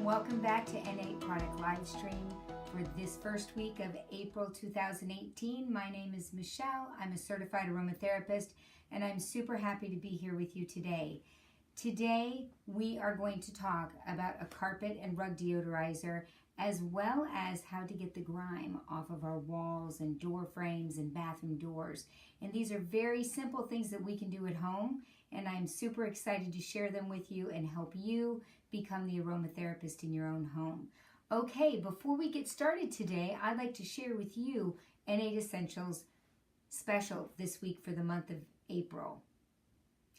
Welcome back to N8 Product Livestream for this first week of April 2018. My name is Michelle. I'm a certified aromatherapist and I'm super happy to be here with you today. Today we are going to talk about a carpet and rug deodorizer as well as how to get the grime off of our walls and door frames and bathroom doors. And these are very simple things that we can do at home, and I'm super excited to share them with you and help you become the aromatherapist in your own home. Okay, before we get started today, I'd like to share with you N8 Essentials special this week for the month of April.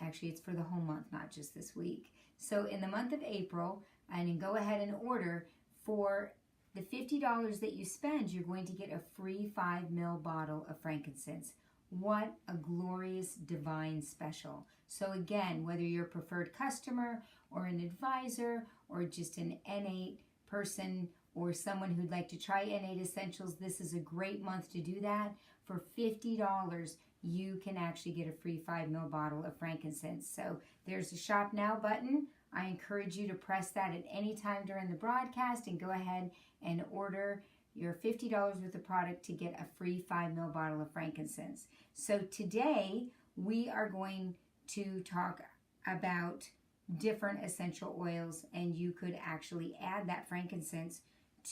Actually, it's for the whole month, not just this week. So in the month of April, and go ahead and order, for the $50 that you spend, you're going to get a free 5 ml bottle of frankincense. What a glorious divine special. So again, whether you're a preferred customer or an advisor or just an N8 person or someone who'd like to try N8 Essentials, this is a great month to do that. For $50, you can actually get a free 5 ml bottle of frankincense. So there's a shop now button. I encourage you to press that at any time during the broadcast and go ahead and order your $50 worth of product to get a free 5 ml bottle of frankincense. So today we are going to talk about different essential oils, and you could actually add that frankincense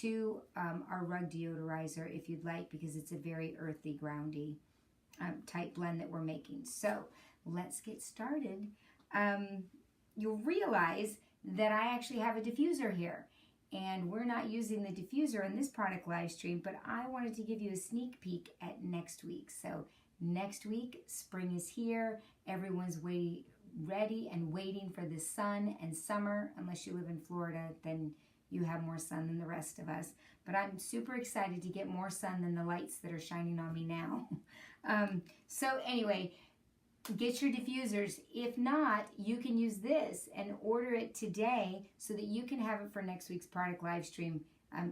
to our rug deodorizer if you'd like, because it's a very earthy, groundy type blend that we're making. So let's get started. You'll realize that I actually have a diffuser here, and we're not using the diffuser in this product live stream, but I wanted to give you a sneak peek at next week. So next week, spring is here. Everyone's ready and waiting for the sun and summer. Unless you live in Florida, then you have more sun than the rest of us. But I'm super excited to get more sun than the lights that are shining on me now. So anyway, get your diffusers. If not, you can use this and order it today so that you can have it for next week's product live stream.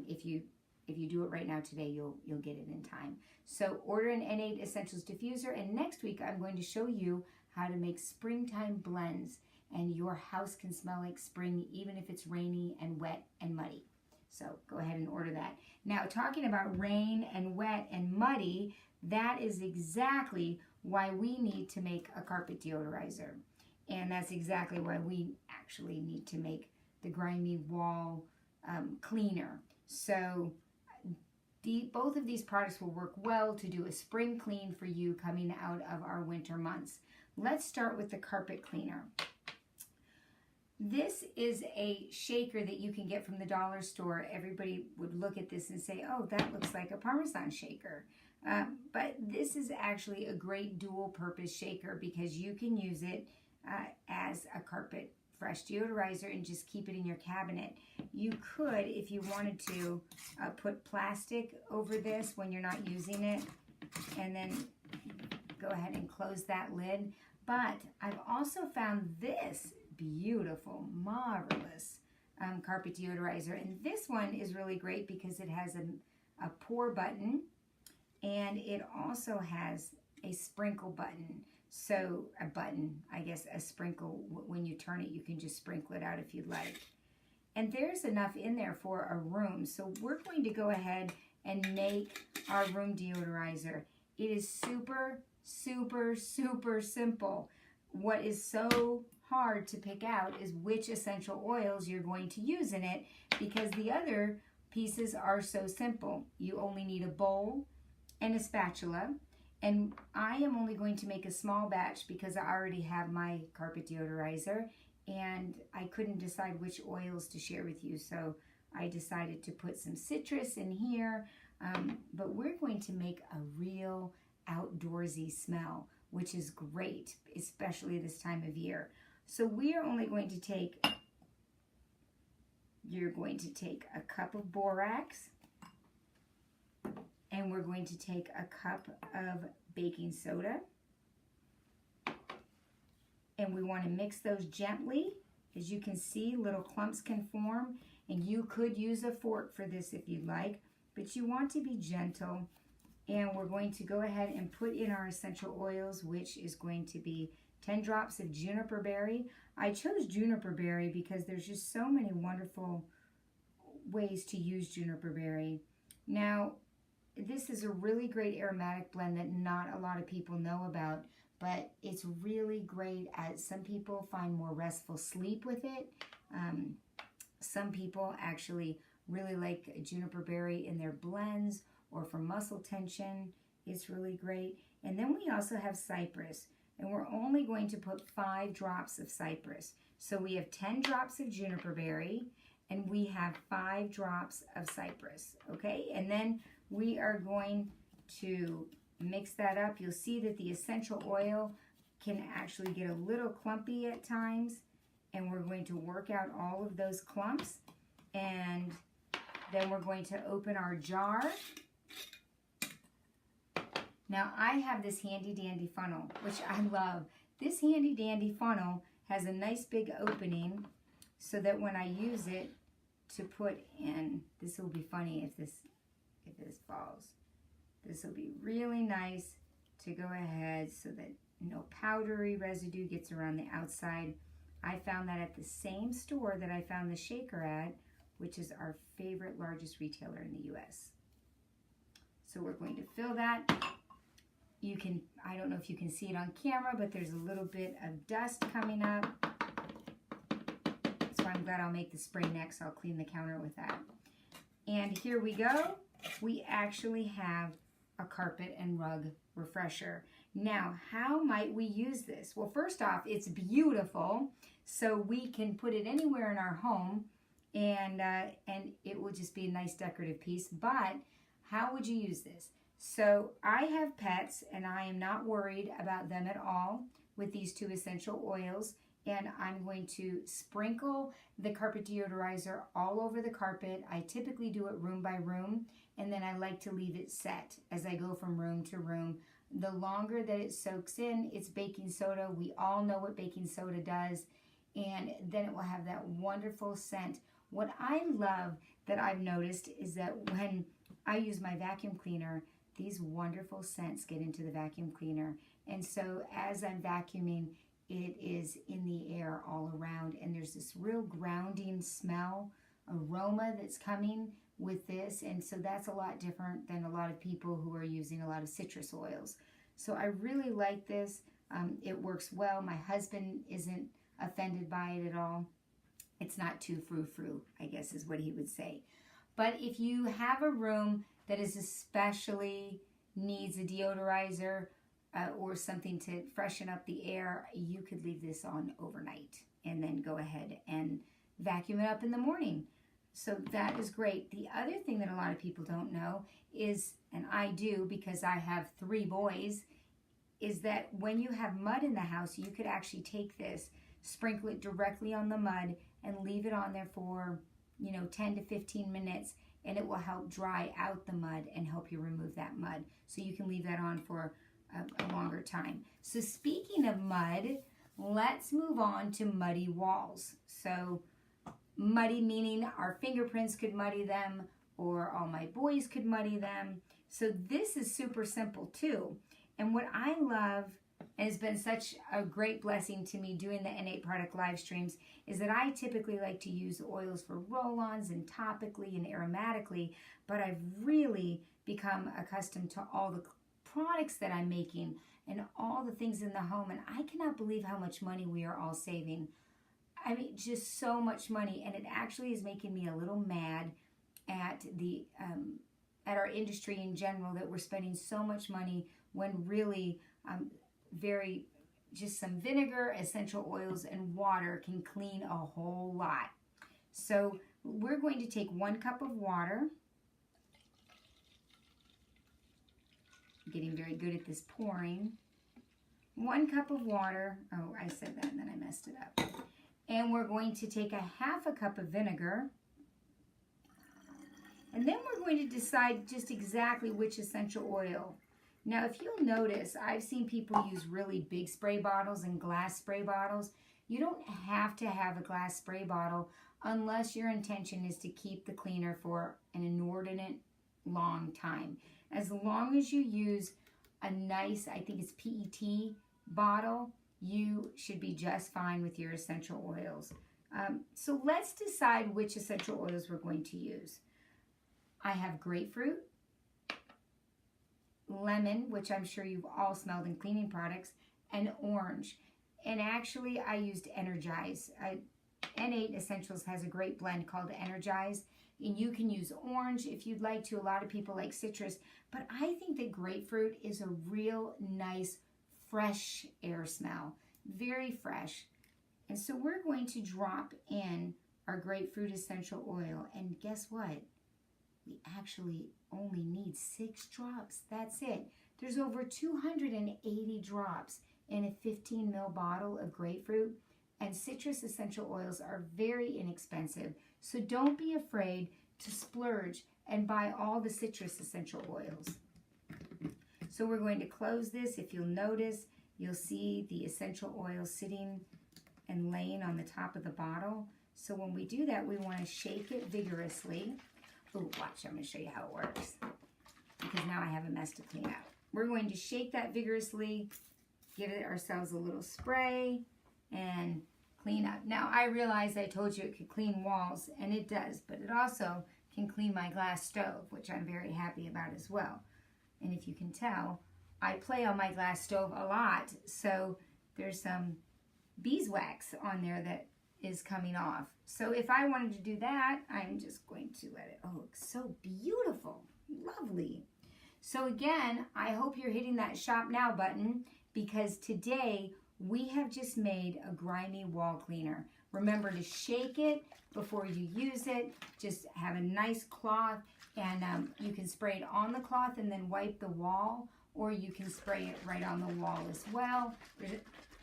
If you do it right now today, you'll get it in time. So order an N8 Essentials diffuser, and next week I'm going to show you how to make springtime blends, and your house can smell like spring even if it's rainy and wet and muddy. So go ahead and order that. Now, talking about rain and wet and muddy, that is exactly why we need to make a carpet deodorizer. And that's exactly why we actually need to make the grimy wall cleaner. So both of these products will work well to do a spring clean for you coming out of our winter months. Let's start with the carpet cleaner. This is a shaker that you can get from the dollar store. Everybody would look at this and say, oh, that looks like a Parmesan shaker. But this is actually a great dual purpose shaker because you can use it as a carpet fresh deodorizer and just keep it in your cabinet. You could, if you wanted to, put plastic over this when you're not using it, and then go ahead and close that lid. But I've also found this beautiful, marvelous carpet deodorizer, and this one is really great because it has a pour button, and it also has a sprinkle button. So a sprinkle, when you turn it, you can just sprinkle it out if you'd like. And there's enough in there for a room. So we're going to go ahead and make our room deodorizer. It is super, super, super simple. What is so hard to pick out is which essential oils you're going to use in it, because the other pieces are so simple. You only need a bowl and a spatula, and I am only going to make a small batch because I already have my carpet deodorizer and I couldn't decide which oils to share with you, so I decided to put some citrus in here, but we're going to make a real outdoorsy smell, which is great, especially this time of year. So we are only going to take, you're going to take a cup of borax, and we're going to take a cup of baking soda, and we want to mix those gently. As you can see, little clumps can form, and you could use a fork for this if you'd like, but you want to be gentle. And we're going to go ahead and put in our essential oils, which is going to be 10 drops of juniper berry. I chose juniper berry because there's just so many wonderful ways to use juniper berry. Now, this is a really great aromatic blend that not a lot of people know about, but it's really great as some people find more restful sleep with it. Some people actually really like juniper berry in their blends or for muscle tension. It's really great. And then we also have cypress, and we're only going to put 5 drops of cypress. So we have 10 drops of juniper berry, and we have 5 drops of cypress, okay? And then we are going to mix that up. You'll see that the essential oil can actually get a little clumpy at times, and we're going to work out all of those clumps. And then we're going to open our jar. Now, I have this handy dandy funnel, which I love. This handy dandy funnel has a nice big opening so that when I use it to put in, this will be funny if this falls. This will be really nice to go ahead so that no powdery residue gets around the outside. I found that at the same store that I found the shaker at, which is our favorite largest retailer in the US. So we're going to fill that. You can, I don't know if you can see it on camera, but there's a little bit of dust coming up. So I'm glad I'll make the spray next. I'll clean the counter with that. And here we go. We actually have a carpet and rug refresher. Now, how might we use this? Well, first off, it's beautiful, so we can put it anywhere in our home, and it will just be a nice decorative piece. But how would you use this? So I have pets, and I am not worried about them at all with these 2 essential oils. And I'm going to sprinkle the carpet deodorizer all over the carpet. I typically do it room by room, and then I like to leave it set as I go from room to room. The longer that it soaks in, it's baking soda. We all know what baking soda does, and then it will have that wonderful scent. What I love that I've noticed is that when I use my vacuum cleaner, these wonderful scents get into the vacuum cleaner. And so as I'm vacuuming, it is in the air all around, and there's this real grounding smell, aroma that's coming with this, and so that's a lot different than a lot of people who are using a lot of citrus oils. So I really like this. It works well. My husband isn't offended by it at all. It's not too frou-frou, I guess is what he would say. But if you have a room that is especially needs a deodorizer or something to freshen up the air, you could leave this on overnight and then go ahead and vacuum it up in the morning. So that is great. The other thing that a lot of people don't know is, and I do because I have 3 boys, is that when you have mud in the house, you could actually take this, sprinkle it directly on the mud, and leave it on there for 10 to 15 minutes, and it will help dry out the mud and help you remove that mud. So you can leave that on for a longer time. So speaking of mud, let's move on to muddy walls. So muddy meaning our fingerprints could muddy them, or all my boys could muddy them. So this is super simple too. And what I love, and it's been such a great blessing to me doing the N8 product live streams, is that I typically like to use oils for roll-ons and topically and aromatically, but I've really become accustomed to all the products that I'm making and all the things in the home, and I cannot believe how much money we are all saving. I mean, just so much money, and it actually is making me a little mad at the at our industry in general, that we're spending so much money when really just some vinegar, essential oils, and water can clean a whole lot. So we're going to take 1 cup of water. I'm getting very good at this pouring. 1 cup of water. Oh, I said that and then I messed it up. And we're going to take a 1/2 cup of vinegar. And then we're going to decide just exactly which essential oil. Now, if you'll notice, I've seen people use really big spray bottles and glass spray bottles. You don't have to have a glass spray bottle unless your intention is to keep the cleaner for an inordinate long time. As long as you use a nice, I think it's PET bottle, you should be just fine with your essential oils. So let's decide which essential oils we're going to use. I have grapefruit, lemon, which I'm sure you've all smelled in cleaning products, and orange. And actually, I used Energize. N8 Essentials has a great blend called Energize, and you can use orange if you'd like to. A lot of people like citrus, but I think that grapefruit is a real nice, fresh air smell. Very fresh. And so we're going to drop in our grapefruit essential oil, and guess what? We actually only need 6 drops. That's it. There's over 280 drops in a 15 ml bottle of grapefruit, and citrus essential oils are very inexpensive. So don't be afraid to splurge and buy all the citrus essential oils. So we're going to close this. If you'll notice, you'll see the essential oil sitting and laying on the top of the bottle. So when we do that, we want to shake it vigorously. Oh, watch, I'm going to show you how it works, because now I have a mess to clean up. We're going to shake that vigorously, give it ourselves a little spray, and clean up. Now, I realize I told you it could clean walls, and it does, but it also can clean my glass stove, which I'm very happy about as well. And if you can tell, I play on my glass stove a lot, so there's some beeswax on there that is coming off. So if I wanted to do that, I'm just going to let it, oh, it's so beautiful, lovely. So again, I hope you're hitting that shop now button, because today we have just made a grimy wall cleaner. Remember to shake it before you use it. Just have a nice cloth, and you can spray it on the cloth and then wipe the wall, or you can spray it right on the wall as well.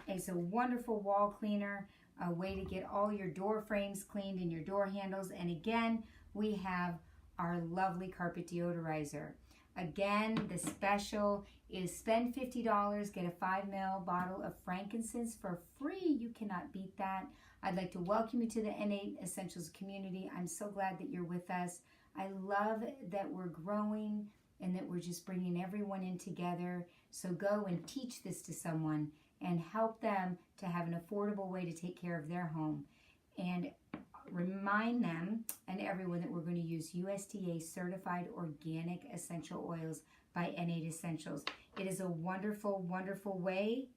It's a wonderful wall cleaner, a way to get all your door frames cleaned and your door handles. And again, we have our lovely carpet deodorizer. Again, the special is spend $50, get a 5 ml bottle of frankincense for free. You cannot beat that. I'd like to welcome you to the N8 Essentials community. I'm so glad that you're with us. I love that we're growing and that we're just bringing everyone in together. So go and teach this to someone and help them to have an affordable way to take care of their home. And remind them and everyone that we're going to use USDA certified organic essential oils by N8 Essentials. It is a wonderful, wonderful way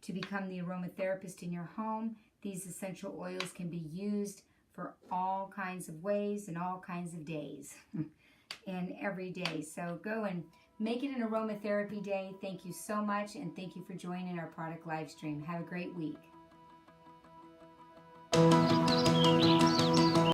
to become the aromatherapist in your home. These essential oils can be used for all kinds of ways and all kinds of days and every day. So go and make it an aromatherapy day. Thank you so much, and thank you for joining our product live stream. Have a great week.